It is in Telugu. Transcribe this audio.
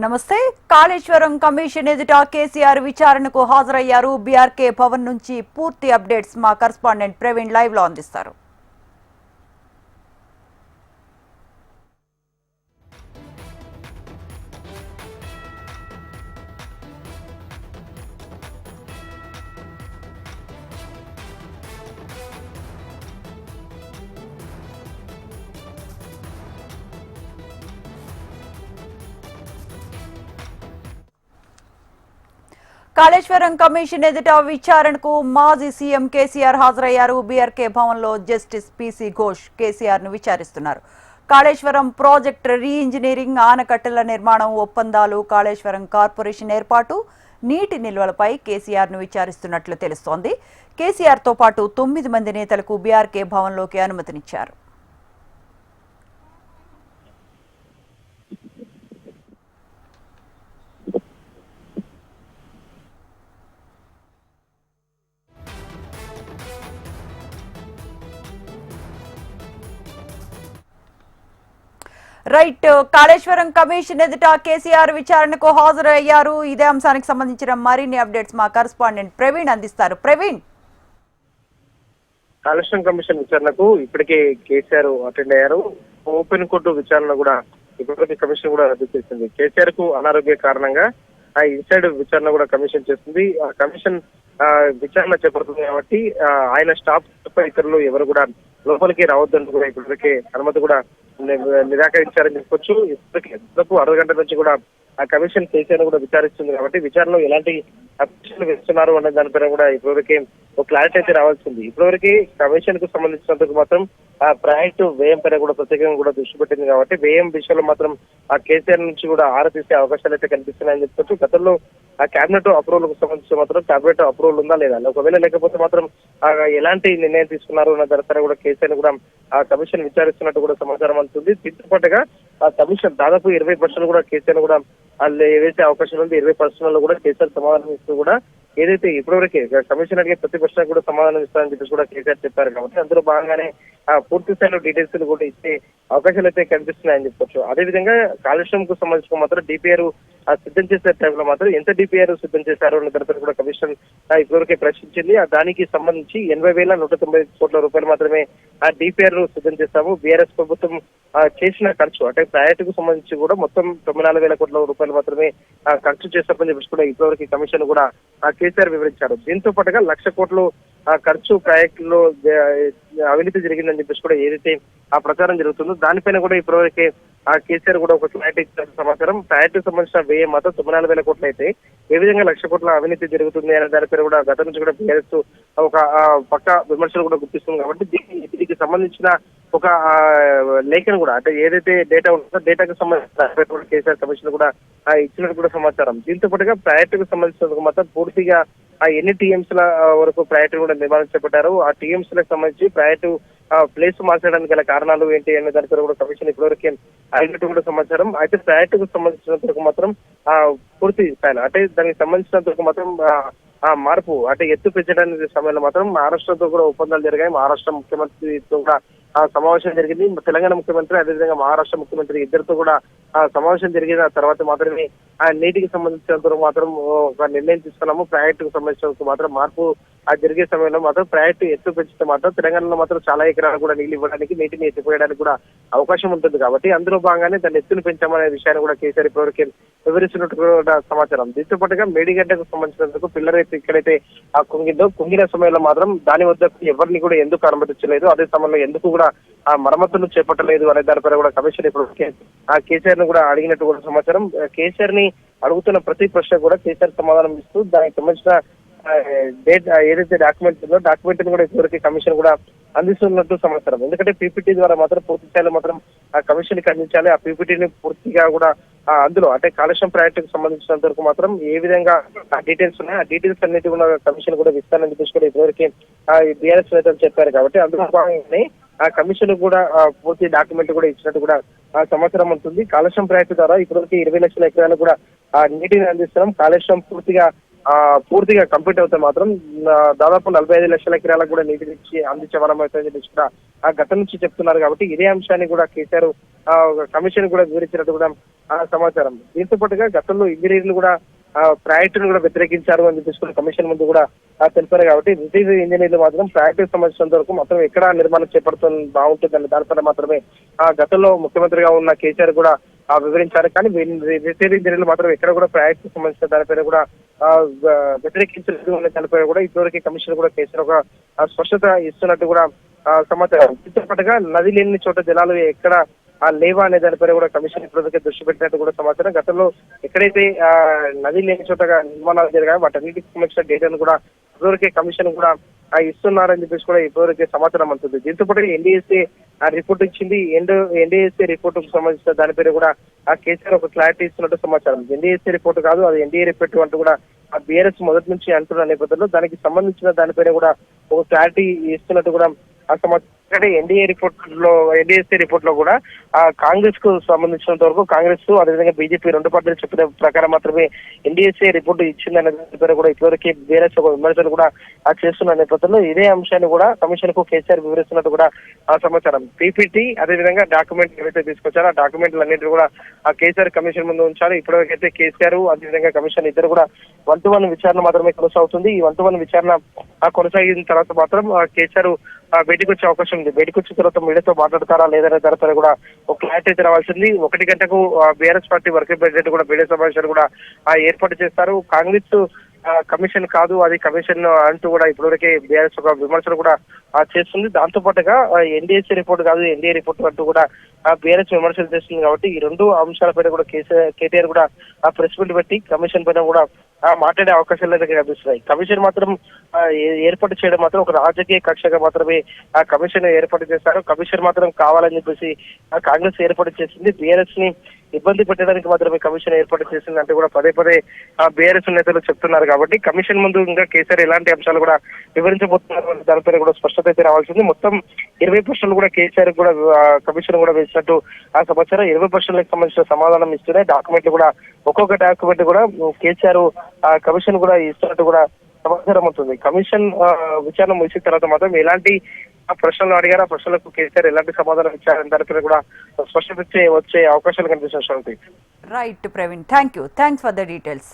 నమస్తే. కాళేశ్వరం కమిషన్ ఎదుట కేసీఆర్ విచారణకు హాజరయ్యారు. బీఆర్కే భవన్ నుంచి పూర్తి అప్డేట్స్ మా కరెస్పాండెంట్ ప్రవీణ్ లైవ్ లో అందిస్తారు. కాళేశ్వరం కమిషన్ ఎదుట విచారణకు మాజీ సీఎం కేసీఆర్ హాజరయ్యారు. బీఆర్కే భవన్ లో జస్టిస్ పీసీ ఘోష్ కేసీఆర్ ను విచారిస్తున్నారు. కాళేశ్వరం ప్రాజెక్టు రీఇంజనీరింగ్, ఆనకట్టల నిర్మాణం ఒప్పందాలు, కాళేశ్వరం కార్పొరేషన్ ఏర్పాటు, నీటి నిల్వలపై కేసీఆర్ ను విచారిస్తున్నట్లు తెలుస్తోంది. కేసీఆర్ తో పాటు 9 మంది నేతలకు బీఆర్కే భవన్ లోకి అనుమతినిచ్చారు. రైట్. కాళేశ్వరం కమిషన్ ఎదుట కేసీఆర్ విచారణకు హాజరయ్యారు. ఇదే అంశానికి సంబంధించిన మరిన్ని అప్డేట్స్ మా కరెస్పాండెంట్ ప్రవీణ్ అందిస్తారు. ప్రవీణ్, కాళేశ్వరం కమిషన్ విచారణకు ఇప్పటికే కేసీఆర్ అటెండ్ అయ్యారు. ఓపెన్ కోర్టు విచారణ కూడా ఇప్పటికే కమిషన్ కూడా రద్దు చేసింది. కేసీఆర్ కు అనారోగ్య కారణంగా ఆ ఇన్సైడ్ విచారణ కూడా కమిషన్ చేస్తుంది. ఆ కమిషన్ విచారణ చేపడుతుంది కాబట్టి ఆయన స్టాఫ్ తప్ప ఇతరులు ఎవరు కూడా లోపలికి రావద్దంటూ కూడా ఇప్పటికే అనుమతి కూడా నిరాకరించారని చెప్పొచ్చు. ఇప్పటికే దాదాపు అరగంట నుంచి కూడా ఆ కమిషన్ కేసీఆర్ కూడా విచారిస్తుంది కాబట్టి విచారణలో ఎలాంటి అప్లికేషన్లు వేస్తున్నారు అనే దానిపైన కూడా ఇప్పటివరకే ఒక క్లారిటీ అయితే రావాల్సింది. ఇప్పటివరకు కమిషన్ కు సంబంధించినందుకు మాత్రం ఆ ప్రాజెక్టు వ్యయం పైన కూడా ప్రత్యేకంగా కూడా దృష్టి పెట్టింది కాబట్టి వ్యయం విషయంలో మాత్రం ఆ కేసీఆర్ నుంచి కూడా ఆరా తీసే అవకాశాలు అయితే కనిపిస్తున్నాయని చెప్పొచ్చు. గతంలో ఆ కేబినెట్ అప్రూవల్ కు సంబంధించి మాత్రం కేబినెట్ అప్రూవల్ ఉందా లేదా, ఒకవేళ లేకపోతే మాత్రం ఎలాంటి నిర్ణయం తీసుకున్నారు అన్న దానిపైన కూడా కేసీఆర్ కూడా ఆ కమిషన్ విచారిస్తున్నట్టు కూడా సమాచారం అందుతుంది. దీంతో పాటుగా ఆ కమిషన్ దాదాపు 20% కూడా కేసీఆర్ కూడా వాళ్ళు ఏవైతే అవకాశం ఉంది 20% కూడా కేసీఆర్ సమాధానం ఇస్తూ కూడా ఏదైతే ఇప్పటివరకే కమిషన్ అడిగే ప్రతి ప్రశ్నకు కూడా సమాధానం ఇస్తారని చెప్పేసి కూడా కేసీఆర్ చెప్పారు కాబట్టి అందులో భాగంగానే పూర్తి స్థాయిలో డీటెయిల్స్ కూడా ఇచ్చే అవకాశాలు అయితే కనిపిస్తున్నాయని చెప్పొచ్చు. అదేవిధంగా కాళేశ్వరం కు సంబంధించిన మాత్రం డిపిఆర్ సిద్ధం చేసే టైంలో మాత్రం ఎంత డిపిఆర్ సిద్ధం చేశారు అన్న దానిపై కూడా కమిషన్ ఇప్పటివరకే ప్రశ్నించింది. దానికి సంబంధించి 80,190 కోట్ల రూపాయలు మాత్రమే ఆ డిపిఆర్ సిద్ధం చేశాము. బీఆర్ఎస్ ప్రభుత్వం చేసిన ఖర్చు అంటే ప్రాజెక్టుకు సంబంధించి కూడా మొత్తం 94,000 కోట్ల రూపాయలు మాత్రమే ఖర్చు చేస్తామని చెప్పేసి కూడా ఇప్పటివరకు కమిషన్ కూడా కేసీఆర్ వివరించారు. దీంతో పాటుగా 1,00,000 కోట్లు ఖర్చు ప్రాజెక్టులో అవినీతి జరిగిందని చెప్పేసి కూడా ఏదైతే ఆ ప్రచారం జరుగుతుందో దానిపైన కూడా ఇప్పటివరకే ఆ కేసీఆర్ కూడా ఒక క్లారిటీ ఇచ్చిన సమాచారం. ప్రాజెక్టుకు సంబంధించిన వ్యయం మాత్రం 94,000 కోట్లు అయితే ఏ విధంగా 1,00,000 కోట్ల అవినీతి జరుగుతుంది అనే దానిపైన కూడా గత నుంచి కూడా బీఆర్ఎస్ ఒక పక్క విమర్శలు కూడా గుర్తిస్తుంది కాబట్టి దీనికి సంబంధించిన ఒక లేఖను కూడా అంటే ఏదైతే డేటా ఉంటుందో డేటాకు సంబంధించిన కేసీఆర్ కమిషన్ కూడా ఇచ్చినట్టు కూడా సమాచారం. దీంతో పాటుగా ప్రాజెక్టుకు సంబంధించిన మాత్రం పూర్తిగా ఎన్ని టీఎంసీల వరకు ప్రాజెక్టు కూడా నిర్మాణం చేపట్టారు, ఆ టీఎంసీలకు సంబంధించి ప్రాజెక్టు ప్లేస్ మార్చడానికి గల కారణాలు ఏంటి అనే దానిపై కూడా కమిషన్ ఇప్పటివరకే అయినట్టు కూడా సమాచారం. అయితే ప్రాజెక్టుకు సంబంధించినందుకు మాత్రం పూర్తి స్థాయిలో అంటే దానికి సంబంధించినందుకు మాత్రం మార్పు అంటే ఎత్తు పెంచడానికి సమయంలో మాత్రం మహారాష్ట్రతో కూడా ఒప్పందాలు జరిగాయి. మహారాష్ట్ర ముఖ్యమంత్రితో కూడా సమావేశం జరిగింది. తెలంగాణ ముఖ్యమంత్రి అదేవిధంగా మహారాష్ట్ర ముఖ్యమంత్రి ఇద్దరితో కూడా సమావేశం జరిగిన తర్వాత మాత్రమే ఆ నీటికి సంబంధించినంత మాత్రం ఒక నిర్ణయం తీసుకున్నాము. ప్రాజెక్టుకు సంబంధించినందుకు మాత్రం మార్పు జరిగే సమయంలో మాత్రం ప్రాజెక్టు ఎత్తు పెంచితే మాత్రం తెలంగాణలో మాత్రం చాలా ఎకరాలు కూడా నీళ్లు ఇవ్వడానికి నీటిని ఎత్తిపోయడానికి కూడా అవకాశం ఉంటుంది కాబట్టి అందులో భాగంగానే దాన్ని ఎత్తును పెంచామనే విషయాన్ని కూడా కేసీఆర్ ఇప్పటివరకు వివరిస్తున్నట్టు కూడా సమాచారం. దీంతో పాటుగా మేడిగడ్డకు సంబంధించినందుకు పిల్లర్ అయితే ఎక్కడైతే కుంగిన సమయంలో మాత్రం దాని వద్ద ఎవరిని కూడా ఎందుకు అనుమతించలేదు, అదే సమయంలో ఎందుకు కూడా ఆ మరమ్మతులు చేపట్టలేదు అనే దానిపై కూడా కమిషన్ ఇప్పుడు ఆ కేసీఆర్ ను కూడా అడిగినట్టు కూడా సమాచారం. కేసీఆర్ ని అడుగుతున్న ప్రతి ప్రశ్న కూడా కేసీఆర్ సమాధానం ఇస్తూ దానికి సంబంధించిన డేట్ ఏదైతే డాక్యుమెంట్ ఉందో డాక్యుమెంట్ కూడా ఇప్పటివరకు కమిషన్ కూడా అందిస్తున్నట్టు సమాచారం. ఎందుకంటే పీపీటీ ద్వారా మాత్రం పూర్తి స్థాయిలో మాత్రం ఆ కమిషన్ కి అందించాలి. ఆ పీపీటీని పూర్తిగా కూడా అందులో అంటే కాళేశ్వరం ప్రాజెక్టుకు సంబంధించినంత వరకు మాత్రం ఏ విధంగా ఆ డీటెయిల్స్ ఉన్నాయి ఆ డీటెయిల్స్ అన్నిటి కూడా కమిషన్ కూడా ఇస్తానని చెప్పేసి కూడా ఇప్పటివరకు బీఆర్ఎస్ నేతలు చెప్పారు కాబట్టి అందులో భాగంగానే ఆ కమిషన్ కూడా పూర్తి డాక్యుమెంట్ కూడా ఇచ్చినట్టు కూడా సమాచారం ఉంటుంది. కాళేశ్వరం ప్రాజెక్టు ద్వారా ఇప్పటివరకు 20 లక్షల ఎకరాలు కూడా నీటిని అందిస్తున్నాం. కాళేశ్వరం పూర్తిగా పూర్తిగా కంప్లీట్ అవుతే మాత్రం దాదాపు 45 లక్షల ఎకరాలకు కూడా నీటిని అందించే వరం అవుతుందని చెప్పేసి కూడా గతం నుంచి చెప్తున్నారు. కాబట్టి ఇదే అంశాన్ని కూడా కేసీఆర్ కమిషన్ కూడా వివరించినట్టు కూడా సమాచారం. దీంతో పాటుగా గతంలో ఇంజనీర్లు కూడా ప్రాజెక్టును కూడా వ్యతిరేకించారు అని చెప్పేసి కూడా కమిషన్ ముందు కూడా తెలిపారు. కాబట్టి రిటైర్డ్ ఇంజనీర్లు మాత్రం ప్రాజెక్టు సంబంధించినంత వరకు మొత్తం ఎక్కడ నిర్మాణం చేపడుతుంది బాగుంటుందని దానిపైన మాత్రమే గతంలో ముఖ్యమంత్రిగా ఉన్న కేసీఆర్ కూడా వివరించారు. కానీ రిటైర్డ్ ఇంజనీర్లు మాత్రం ఎక్కడ కూడా ప్రాజెక్టు సంబంధించిన దానిపైన కూడా వ్యతిరేకించలేదు అనే దానిపైన కూడా ఇప్పటివరకు కమిషన్ కూడా కేసీఆర్ ఒక స్పష్టత ఇస్తున్నట్టు కూడా సమాచారం. దీంతో పాటుగా నది లేని చోట జలాలు ఎక్కడ లేవా అనే దానిపైన కూడా కమిషన్ ఇప్పటివరకే దృష్టి పెట్టినట్టు కూడా సమాచారం. గతంలో ఎక్కడైతే నది లేని చోటగా నిర్మాణాలు జరిగాయో వాటన్నిటికి సంబంధించిన డేటాను కూడా ఇప్పటివరకే కమిషన్ కూడా ఇస్తున్నారని చెప్పేసి కూడా ఇప్పటివరకే సమాచారం అందుతుంది. దీంతో పాటు ఎన్డీఎస్ఏ రిపోర్ట్ ఇచ్చింది. ఎన్డీఎస్ఏ రిపోర్ట్ కు సంబంధించిన దానిపైన కూడా కేసీఆర్ ఒక క్లారిటీ ఇస్తున్నట్టు సమాచారం. ఎన్డీఎస్ఏ రిపోర్ట్ కాదు, అది ఎన్డీఏ రిపోర్ట్ అంటూ కూడా బీఆర్ఎస్ మొదటి నుంచి అంటున్న నేపథ్యంలో దానికి సంబంధించిన దానిపైన కూడా ఒక క్లారిటీ ఇస్తున్నట్టు కూడా సమాచారం. ఎన్డీఏ ఎన్డీఎస్ఏ రిపోర్ట్ లో కూడా కాంగ్రెస్ కు సంబంధించినంత వరకు కాంగ్రెస్ అదేవిధంగా బీజేపీ రెండు పార్టీలు చెప్పిన ప్రకారం మాత్రమే ఎన్డీఎస్ఏ రిపోర్ట్ ఇచ్చిందనే పేరు కూడా ఇప్పటివరకు బీఆర్ఎస్ ఒక విమర్శలు కూడా చేస్తున్న నేపథ్యంలో ఇదే అంశాన్ని కూడా కమిషన్ కు కేసీఆర్ వివరిస్తున్నట్టు కూడా సమాచారం. పీపీటీ అదేవిధంగా డాక్యుమెంట్ ఏవైతే తీసుకొచ్చారో ఆ డాక్యుమెంట్లు అన్నింటినీ కూడా కేసీఆర్ కమిషన్ ముందు ఉంచారు. ఇప్పటివరకైతే కేసీఆర్ అదేవిధంగా కమిషన్ ఇద్దరు కూడా 1-to-1 విచారణ మాత్రమే కొనసాగుతుంది. ఈ 1-to-1 విచారణ కొనసాగిన తర్వాత మాత్రం కేసీఆర్ బయటకు వచ్చే అవకాశం ఉంది. బయటకు వచ్చిన తర్వాత మీడియాతో మాట్లాడతారా లేదనే దానిపైన కూడా ఒక క్లారిటీ అయితే రావాల్సింది. 1 గంటకు బీఆర్ఎస్ పార్టీ వర్కింగ్ ప్రెసిడెంట్ కూడా మీడియా సమావేశాలు కూడా ఏర్పాటు చేస్తారు. కాంగ్రెస్ కమిషన్ కాదు అది కమిషన్ అంటూ కూడా ఇప్పటివరకే బీఆర్ఎస్ ఒక విమర్శలు కూడా చేస్తుంది. దాంతో పాటుగా ఎన్డీఎస్సీ రిపోర్ట్ కాదు ఎన్డీఏ రిపోర్ట్ అంటూ కూడా బీఆర్ఎస్ విమర్శలు చేస్తుంది. కాబట్టి ఈ రెండు అంశాలపైన కూడా కేటీఆర్ కూడా ప్రెస్ మీట్ పెట్టి కమిషన్ పైన కూడా మాట్లాడే అవకాశాలు అయితే కనిపిస్తున్నాయి. కమిషన్ మాత్రం ఏర్పాటు చేయడం మాత్రం ఒక రాజకీయ కక్షగా మాత్రమే కమిషన్ ఏర్పాటు చేస్తారు. కమిషన్ మాత్రం కావాలని చెప్పేసి కాంగ్రెస్ ఏర్పాటు చేసింది. బీఆర్ఎస్ ని ఇబ్బంది పెట్టడానికి మాత్రమే కమిషన్ ఏర్పాటు చేసింది అంటే కూడా పదే పదే బీఆర్ఎస్ నేతలు చెప్తున్నారు. కాబట్టి కమిషన్ ముందు ఇంకా కేసీఆర్ ఎలాంటి అంశాలు కూడా వివరించబోతున్నారు దానిపైన కూడా స్పష్టత అయితే రావాల్సింది. మొత్తం 20 ప్రశ్నలు కూడా కేసీఆర్ కూడా కమిషన్ కూడా వేసినట్టు సమాచారం. 20 ప్రశ్నలకు సంబంధించిన సమాధానం ఇస్తూనే డాక్యుమెంట్లు కూడా ఒక్కొక్క డాక్యుమెంట్ కూడా కేసీఆర్ కమిషన్ కూడా ఇస్తున్నట్టు కూడా సమాచారం అవుతుంది. కమిషన్ విచారణ ముగిసిన తర్వాత మాత్రం ఎలాంటి ప్రశ్నలు అడిగారు, ఆ ప్రశ్నలకు కేసీఆర్ ఎలాంటి సమాధానం ఇచ్చారని దానిపైన కూడా స్పష్టత వచ్చే అవకాశాలు కనిపిస్తున్నాయి. Right Praveen, thanks for the details.